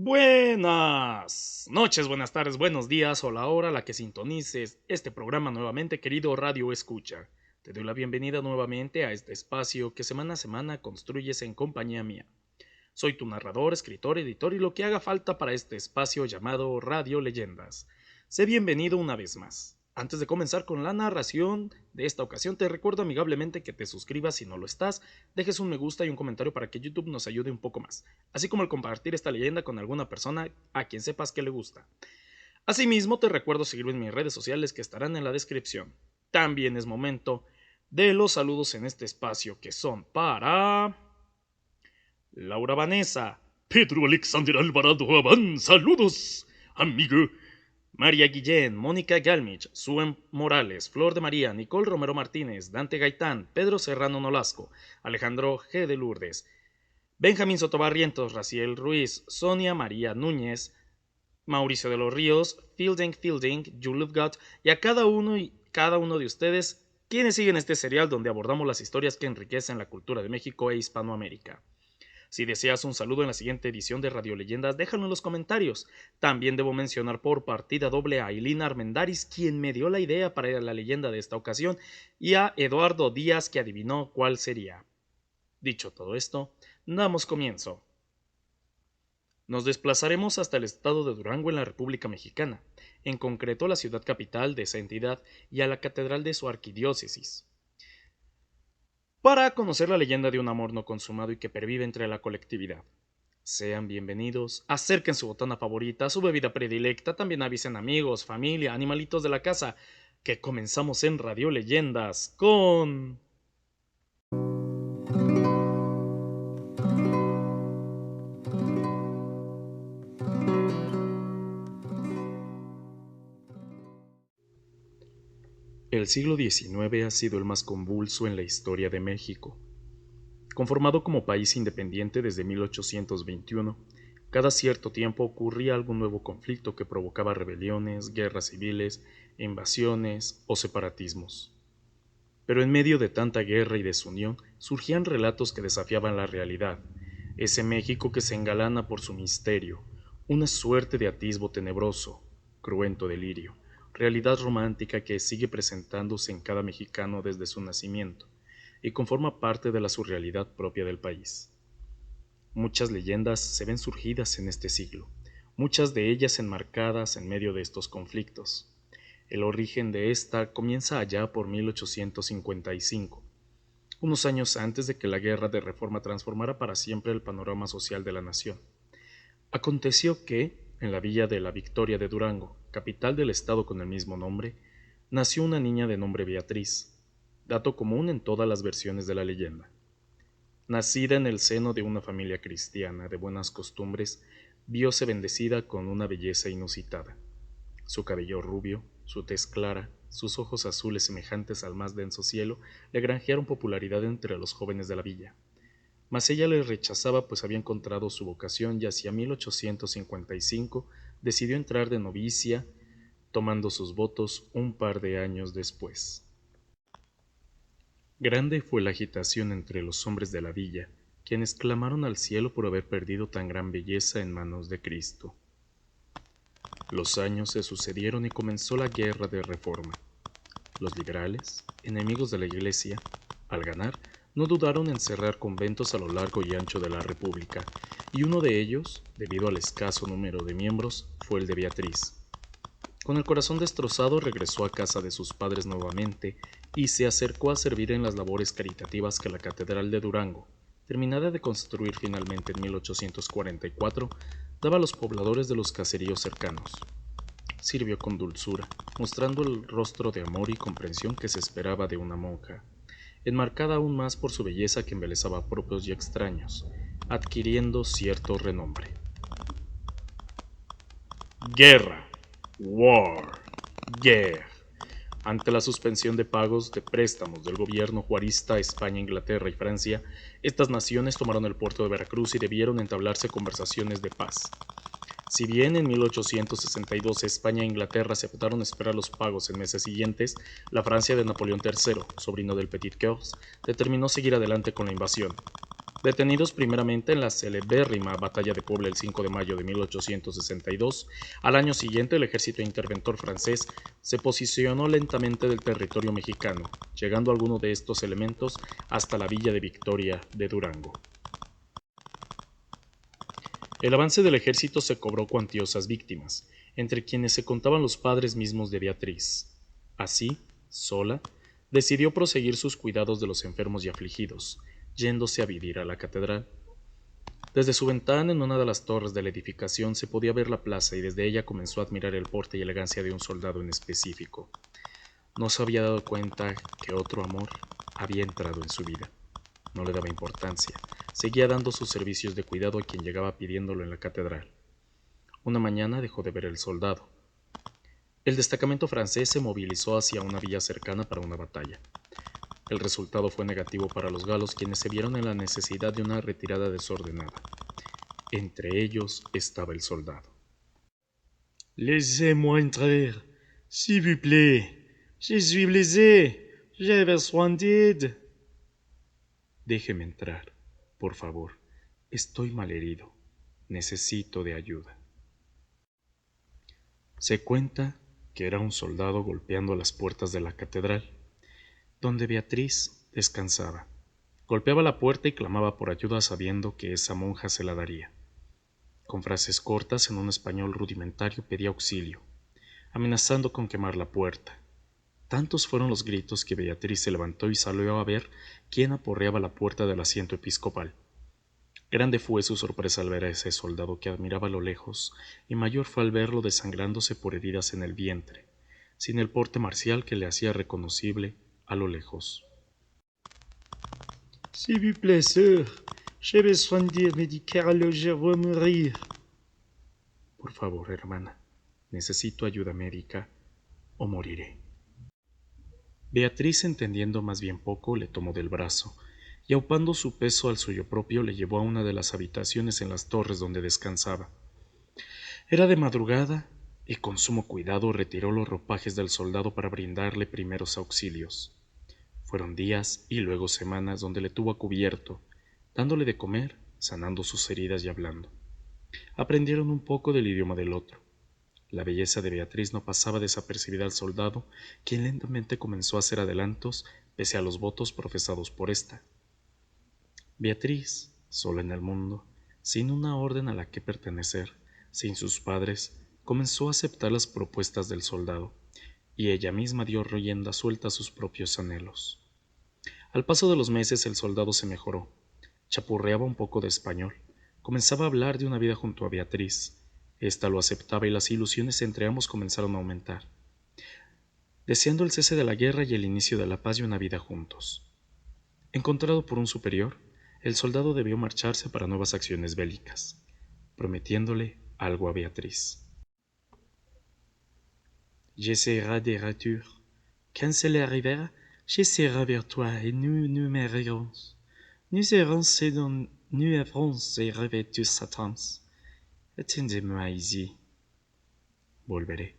Buenas noches, buenas tardes, buenos días o la hora a la que sintonices este programa nuevamente, querido Radio Escucha. Te doy la bienvenida nuevamente a este espacio que semana a semana construyes en compañía mía. Soy tu narrador, escritor, editor y lo que haga falta para este espacio llamado Radio Leyendas. Sé bienvenido una vez más. Antes de comenzar con la narración de esta ocasión, te recuerdo amigablemente que te suscribas si no lo estás, dejes un me gusta y un comentario para que YouTube nos ayude un poco más, así como el compartir esta leyenda con alguna persona a quien sepas que le gusta. Asimismo, te recuerdo seguirme en mis redes sociales que estarán en la descripción. También es momento de los saludos en este espacio que son para Laura Vanessa, Pedro Alexander Alvarado Abán, saludos, amigo. María Guillén, Mónica Galmich, Suen Morales, Flor de María, Nicole Romero Martínez, Dante Gaitán, Pedro Serrano Nolasco, Alejandro G. de Lourdes, Benjamín Sotobarrientos, Raciel Ruiz, Sonia María Núñez, Mauricio de los Ríos, Fielding, Julio Gott y a cada uno de ustedes quienes siguen este serial donde abordamos las historias que enriquecen la cultura de México e Hispanoamérica. Si deseas un saludo en la siguiente edición de Radio Leyendas, déjalo en los comentarios. También debo mencionar por partida doble a Ailina Armendáriz, quien me dio la idea para la leyenda de esta ocasión, y a Eduardo Díaz, que adivinó cuál sería. Dicho todo esto, damos comienzo. Nos desplazaremos hasta el estado de Durango en la República Mexicana, en concreto la ciudad capital de esa entidad y a la catedral de su arquidiócesis, para conocer la leyenda de un amor no consumado y que pervive entre la colectividad. Sean bienvenidos, acerquen su botana favorita, su bebida predilecta, también avisen amigos, familia, animalitos de la casa, que comenzamos en Radio Leyendas con... El siglo XIX ha sido el más convulso en la historia de México. Conformado como país independiente desde 1821, cada cierto tiempo ocurría algún nuevo conflicto que provocaba rebeliones, guerras civiles, invasiones o separatismos. Pero en medio de tanta guerra y desunión surgían relatos que desafiaban la realidad, ese México que se engalana por su misterio, una suerte de atisbo tenebroso, cruento delirio, realidad romántica que sigue presentándose en cada mexicano desde su nacimiento y conforma parte de la surrealidad propia del país. Muchas leyendas se ven surgidas en este siglo, muchas de ellas enmarcadas en medio de estos conflictos. El origen de esta comienza allá por 1855, unos años antes de que la Guerra de Reforma transformara para siempre el panorama social de la nación. Aconteció que, en la villa de la Victoria de Durango, capital del estado con el mismo nombre, nació una niña de nombre Beatriz, dato común en todas las versiones de la leyenda. Nacida en el seno de una familia cristiana de buenas costumbres, vióse bendecida con una belleza inusitada. Su cabello rubio, su tez clara, sus ojos azules semejantes al más denso cielo, le granjearon popularidad entre los jóvenes de la villa. Mas ella le rechazaba pues había encontrado su vocación y hacia 1855 decidió entrar de novicia, tomando sus votos un par de años después. Grande fue la agitación entre los hombres de la villa, quienes clamaron al cielo por haber perdido tan gran belleza en manos de Cristo. Los años se sucedieron y comenzó la Guerra de Reforma. Los liberales, enemigos de la Iglesia, al ganar, no dudaron en cerrar conventos a lo largo y ancho de la República, y uno de ellos, debido al escaso número de miembros, fue el de Beatriz. Con el corazón destrozado regresó a casa de sus padres nuevamente y se acercó a servir en las labores caritativas que la Catedral de Durango, terminada de construir finalmente en 1844, daba a los pobladores de los caseríos cercanos. Sirvió con dulzura, mostrando el rostro de amor y comprensión que se esperaba de una monja, enmarcada aún más por su belleza que embelesaba a propios y extraños, adquiriendo cierto renombre. Guerra. War. Guerra. Ante la suspensión de pagos de préstamos del gobierno juarista a España, Inglaterra y Francia, estas naciones tomaron el puerto de Veracruz y debieron entablarse conversaciones de paz. Si bien en 1862 España e Inglaterra aceptaron esperar los pagos en meses siguientes, la Francia de Napoleón III, sobrino del Petit Cœur, determinó seguir adelante con la invasión. Detenidos primeramente en la celebérrima batalla de Puebla el 5 de mayo de 1862, al año siguiente el ejército interventor francés se posicionó lentamente del territorio mexicano, llegando alguno de estos elementos hasta la villa de Victoria de Durango. El avance del ejército se cobró cuantiosas víctimas, entre quienes se contaban los padres mismos de Beatriz. Así, sola, decidió proseguir sus cuidados de los enfermos y afligidos, yéndose a vivir a la catedral. Desde su ventana en una de las torres de la edificación se podía ver la plaza y desde ella comenzó a admirar el porte y elegancia de un soldado en específico. No se había dado cuenta que otro amor había entrado en su vida. No le daba importancia. Seguía dando sus servicios de cuidado a quien llegaba pidiéndolo en la catedral. Una mañana dejó de ver el soldado. El destacamento francés se movilizó hacia una villa cercana para una batalla. El resultado fue negativo para los galos, quienes se vieron en la necesidad de una retirada desordenada. Entre ellos estaba el soldado. Laissez-moi entrer, s'il vous plaît. Je suis blessé. J'ai besoin d'aide. Déjeme entrar, por favor. Estoy malherido. Necesito de ayuda. Se cuenta que era un soldado golpeando las puertas de la catedral, donde Beatriz descansaba. Golpeaba la puerta y clamaba por ayuda sabiendo que esa monja se la daría. Con frases cortas en un español rudimentario pedía auxilio, amenazando con quemar la puerta. Tantos fueron los gritos que Beatriz se levantó y salió a ver quién aporreaba la puerta del asiento episcopal. Grande fue su sorpresa al ver a ese soldado que admiraba a lo lejos, y mayor fue al verlo desangrándose por heridas en el vientre, sin el porte marcial que le hacía reconocible a lo lejos. S'il vous plaît, sœur. J'ai besoin d'aide médicale, je vais mourir. Por favor, hermana, necesito ayuda médica o moriré. Beatriz, entendiendo más bien poco, le tomó del brazo y aupando su peso al suyo propio le llevó a una de las habitaciones en las torres donde descansaba. Era de madrugada y con sumo cuidado retiró los ropajes del soldado para brindarle primeros auxilios. Fueron días y luego semanas donde le tuvo a cubierto, dándole de comer, sanando sus heridas y hablando. Aprendieron un poco del idioma del otro. La belleza de Beatriz no pasaba desapercibida al soldado, quien lentamente comenzó a hacer adelantos pese a los votos profesados por ésta. Beatriz, sola en el mundo, sin una orden a la que pertenecer, sin sus padres, comenzó a aceptar las propuestas del soldado, y ella misma dio rienda suelta a sus propios anhelos. Al paso de los meses el soldado se mejoró, chapurreaba un poco de español, comenzaba a hablar de una vida junto a Beatriz. Ésta lo aceptaba y las ilusiones entre ambos comenzaron a aumentar, deseando el cese de la guerra y el inicio de la paz y una vida juntos. Encontrado por un superior, el soldado debió marcharse para nuevas acciones bélicas, prometiéndole algo a Beatriz. Je serai de retour. Quand cela arrivera, je serai vers toi et nous m'aimerons. Nous serons ce dont nous avons rêvé tous cette ans. Attendez-moi ici. Volveré.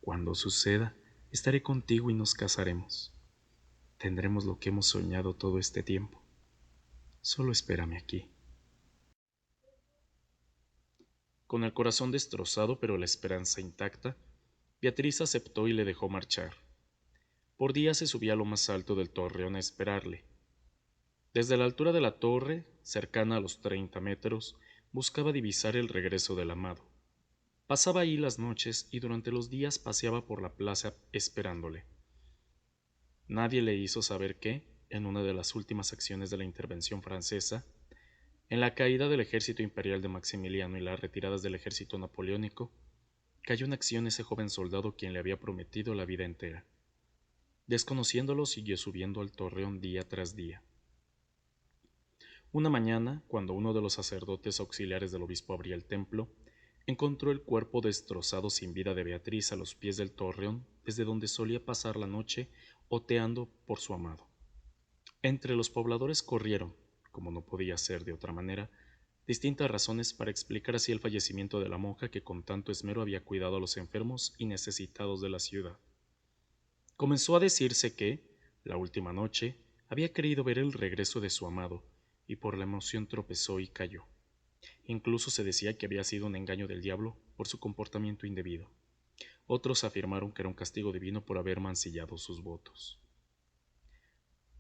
Cuando suceda, estaré contigo y nos casaremos. Tendremos lo que hemos soñado todo este tiempo. Solo espérame aquí. Con el corazón destrozado pero la esperanza intacta, Beatriz aceptó y le dejó marchar. Por día se subía a lo más alto del torreón a esperarle. Desde la altura de la torre, cercana a los 30 metros, buscaba divisar el regreso del amado. Pasaba ahí las noches y durante los días paseaba por la plaza esperándole. Nadie le hizo saber que, en una de las últimas acciones de la intervención francesa, en la caída del ejército imperial de Maximiliano y las retiradas del ejército napoleónico, cayó en acción ese joven soldado quien le había prometido la vida entera. Desconociéndolo, siguió subiendo al torreón día tras día. Una mañana, cuando uno de los sacerdotes auxiliares del obispo abría el templo, encontró el cuerpo destrozado sin vida de Beatriz a los pies del torreón, desde donde solía pasar la noche oteando por su amado. Entre los pobladores corrieron, como no podía ser de otra manera, distintas razones para explicar así el fallecimiento de la monja que con tanto esmero había cuidado a los enfermos y necesitados de la ciudad. Comenzó a decirse que, la última noche, había querido ver el regreso de su amado, y por la emoción tropezó y cayó. Incluso se decía que había sido un engaño del diablo por su comportamiento indebido. Otros afirmaron que era un castigo divino por haber mancillado sus votos.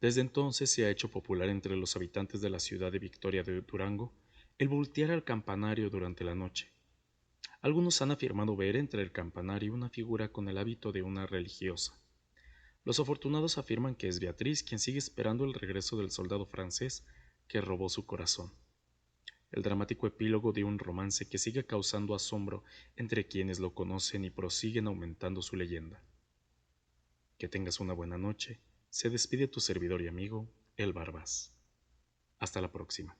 Desde entonces se ha hecho popular entre los habitantes de la ciudad de Victoria de Durango el voltear al campanario durante la noche. Algunos han afirmado ver entre el campanario una figura con el hábito de una religiosa. Los afortunados afirman que es Beatriz quien sigue esperando el regreso del soldado francés que robó su corazón. El dramático epílogo de un romance que sigue causando asombro entre quienes lo conocen y prosiguen aumentando su leyenda. Que tengas una buena noche. Se despide tu servidor y amigo, El Barbas. Hasta la próxima.